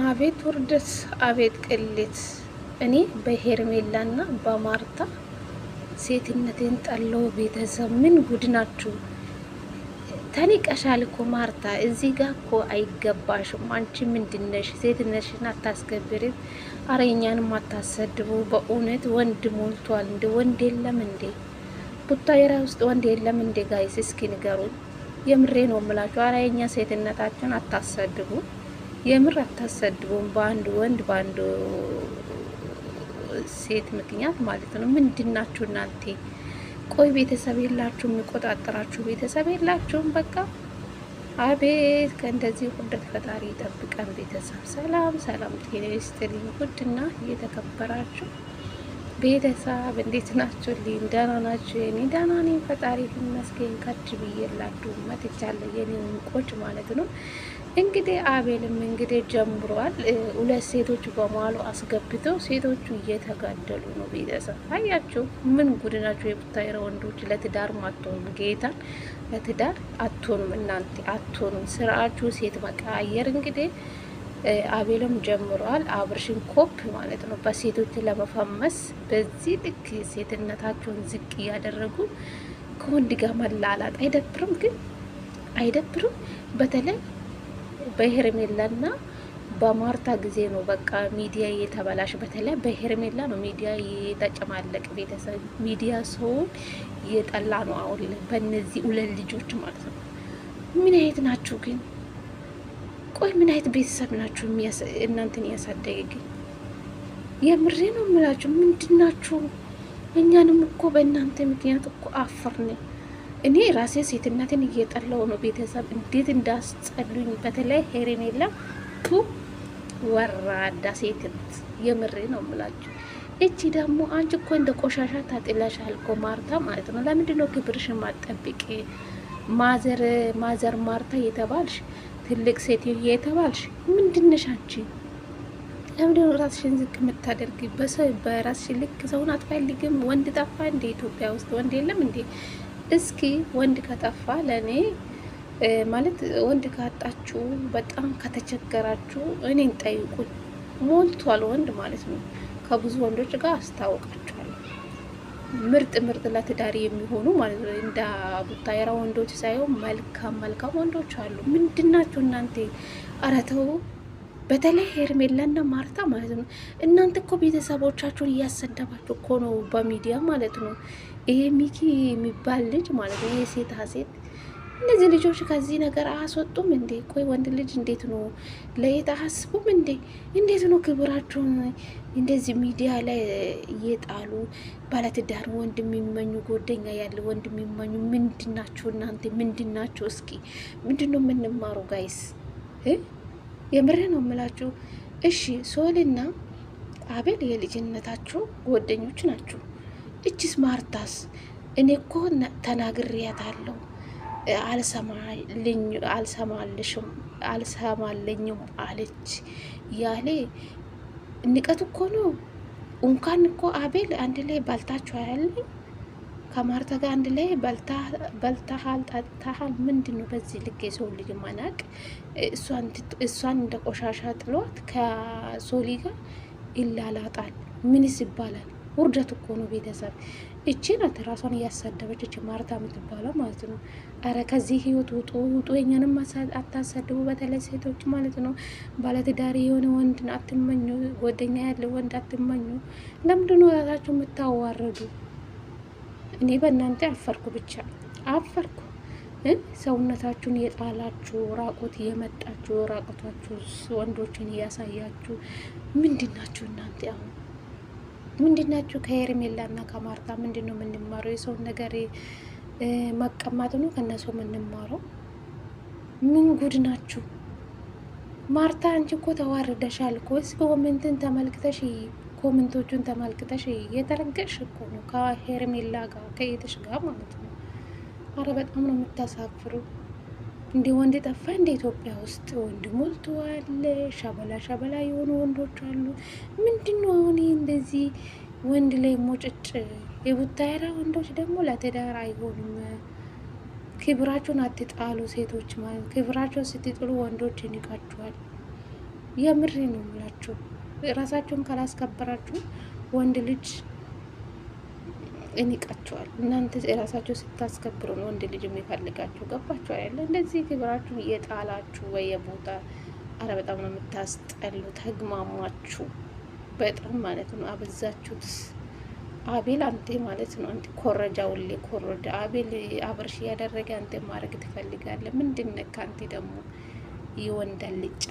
አቤት ውርደት! አቤት ቅሌት! እኔ በሄርሜላና በማርታ ሴትነቴን ጠለው። ቤተሰብ ምን ጉድ ናችሁ? ተኒቀሻል እኮ ማርታ፣ እዚህ ጋር እኮ አይገባሽም። አንቺ ምንድነሽ? ሴትነሽን አታስከብሪም። አረ እኛንም አታሰድቡ። በእውነት ወንድ ሞልቷል። እንደ ወንድ የለም እንዴ? ቡታየራ ውስጥ ወንድ የለም እንዴ? ጋይስ እስኪ ንገሩኝ። የምሬ ነው የምላችሁ። አረ የኛ ሴትነታችን አታሰድቡ። የምር አታሰድቡም። በአንድ ወንድ በአንድ ሴት ምክንያት ማለት ነው። ምንድናችሁ እናንተ? ቆይ ቤተሰብ የላችሁም? የሚቆጣጠራችሁ ቤተሰብ የላችሁም? በቃ አቤት! ከእንደዚህ ውርደት ፈጣሪ ይጠብቀን። ቤተሰብ ሰላም ሰላም፣ ጤና ይስጥልኝ። ውድና እየተከበራችሁ ቤተሰብ እንዴት ናችሁ? ልኝ ደህና ናችሁ? የኔ ደህና ነኝ፣ ፈጣሪ ይመስገን። ከች ብዬላችሁ መጥቻለሁ የኔ እንቆች ማለት ነው። እንግዲህ አቤልም እንግዲህ ጀምሯል። ሁለት ሴቶች በማሉ አስገብተው ሴቶቹ እየተጋደሉ ነው። ቤተሰብ አያችሁ? ምን ጉድ ናቸው የቡታየራ ወንዶች። ለትዳር አትሆኑም፣ ጌታን ለትዳር አትሆኑም። እናንተ አትሆኑም። ስራችሁ ሴት መቀያየር። እንግዲህ አቤልም ጀምሯል። አብርሽን ኮፕ ማለት ነው በሴቶች ለመፈመስ በዚህ ልክ ሴትነታቸውን ዝቅ እያደረጉ ከወንድ ጋር መላላጥ አይደብርም? ግን አይደብርም? በተለይ በሄርሜላና በማርታ ጊዜ ነው በቃ ሚዲያ እየተበላሽ። በተለይ በሄርሜላ ነው ሚዲያ እየተጨማለቅ። ቤተሰብ ሚዲያ ሰውን እየጠላ ነው አሁን በእነዚህ ሁለት ልጆች ማለት ነው። ምን አይነት ናችሁ ግን? ቆይ ምን አይነት ቤተሰብ ናችሁ እናንተን ያሳደገ? ግን የምሬ ነው የምላችሁ። ምንድናችሁ? እኛንም እኮ በእናንተ ምክንያት እኮ አፈርን። እኔ ራሴ ሴትነትን እየጠላው ነው። ቤተሰብ እንዴት እንዳስጸሉኝ። በተለይ ሄርሜላ ቱ ወራዳ ሴትነት፣ የምሬ ነው የምላችሁ። እቺ ደግሞ አንቺ እኮ እንደ ቆሻሻ ታጥላሻል እኮ ማርታ ማለት ነው። ለምንድን ነው ክብርሽን ማጠብቂ? ማዘር ማርታ የተባልሽ ትልቅ ሴትዮ የተባልሽ ምንድነሽ አንቺ? ለምንድን ራስሽን ዝቅ የምታደርጊ? በራስሽ ልክ ሰውን አትፈልግም? ወንድ ጠፋ እንዴ? ኢትዮጵያ ውስጥ ወንድ የለም እንዴ? እስኪ ወንድ ከጠፋ ለእኔ ማለት ወንድ ካጣችሁ በጣም ከተቸገራችሁ እኔን ጠይቁኝ። ሞልቷል ወንድ ማለት ነው። ከብዙ ወንዶች ጋር አስታውቃችኋለሁ። ምርጥ ምርጥ ለትዳሪ የሚሆኑ ማለት ነው። እንደ ቡታየራ ወንዶች ሳይሆን መልካም መልካም ወንዶች አሉ። ምንድናችሁ እናንተ? ኧረ ተው። በተለይ ሄርሜላና ማርታ ማለት ነው። እናንተ እኮ ቤተሰቦቻችሁን እያሰደባችሁ እኮ ነው በሚዲያ ማለት ነው። ይሄ ሚኪ የሚባል ልጅ ማለት ነው። ይሄ ሴት ሴት እነዚህ ልጆች ከዚህ ነገር አያስወጡም እንዴ? ቆይ ወንድ ልጅ እንዴት ነው ለየት አያስቡም እንዴ? እንዴት ነው ክብራቸውን እንደዚህ ሚዲያ ላይ እየጣሉ ባለትዳር ወንድ የሚመኙ ጓደኛ ያለ ወንድ የሚመኙ ምንድናችሁ እናንተ? ምንድናችሁ? እስኪ ምንድነው የምንማሩ ጋይስ? የምሬ ነው የምላችሁ። እሺ ሶልና አቤል የልጅነታችሁ ጓደኞች ናችሁ። እችስ ማርታስ? እኔ እኮ ተናግሬያታለሁ አልሰማልኝም አለች ያለ ንቀት እኮ ነው። እንኳን እኮ አቤል አንድ ላይ ባልታችሁ አያለኝ ከማርታ ጋር አንድ ላይ በልታሃል ጠጥታሃል። ምንድን ነው በዚህ ልክ የሰው ልጅ ማናቅ? እሷን እንደ ቆሻሻ ጥሏት ከሶሊ ጋር ይላላጣል። ምንስ ይባላል? ውርደት እኮ ነው ቤተሰብ። እቺ ናት ራሷን እያሳደበች እቺ ማርታ የምትባለው ማለት ነው። አረ ከዚህ ህይወት ውጡ ውጡ። የኛንም አታሳድቡ። በተለይ ሴቶች ማለት ነው። ባለትዳሪ የሆነ ወንድ አትመኙ። ጓደኛ ያለ ወንድ አትመኙ። ለምንድን ነው ራሳችሁ የምታዋረዱ? እኔ በእናንተ አፈርኩ፣ ብቻ አፈርኩ። ሰውነታችሁን የጣላችሁ ራቆት እየመጣችሁ ራቆታችሁ ወንዶችን እያሳያችሁ ምንድናችሁ እናንተ? አሁን ምንድናችሁ? ከሄርሜላና ከማርታ ምንድን ነው የምንማረው? የሰውን ነገር መቀማት ነው ከነሱ የምንማረው? ምን ጉድ ናችሁ? ማርታ አንቺ እኮ ተዋርደሻል እኮ። እስኪ ኮመንቶቹን ተመልክተሽ የተረገሽ እኮ ነው ከሄርሜላ ጋር ከየትሽ ጋር ማለት ነው። አረ በጣም ነው የምታሳፍሩ። እንደ ወንድ ጠፋ እንደ ኢትዮጵያ ውስጥ ወንድ ሞልቷል። ሸበላ የሆኑ ወንዶች አሉ። ምንድን ነው አሁን እንደዚህ ወንድ ላይ ሞጭጭ? የቡታየራ ወንዶች ደግሞ ለትዳር አይሆኑም። ክብራችሁን አትጣሉ ሴቶች ማለት ክብራቸውን ስትጥሉ ወንዶች ይንቃችኋል። የምሬ ነው የምላችሁ። ራሳችሁን ካላስከበራችሁ ወንድ ልጅ እንቃቸዋል። እናንተ የራሳችሁ ስታስከብሩ ነው ወንድ ልጅ የሚፈልጋችሁ። ገባችሁ አይደለ? እንደዚህ ክብራችሁ እየጣላችሁ በየቦታ አረ በጣም ነው የምታስጠሉ። ተግማማችሁ በጣም ማለት ነው። አበዛችሁት። አቤል አንተ ማለት ነው አንተ ኮረጃ፣ ሁሌ ኮረጃ። አቤል አብርሽ ያደረገ አንተ ማድረግ ትፈልጋለህ። ምንድን ነህ አንተ ደግሞ ይወንዳልጭ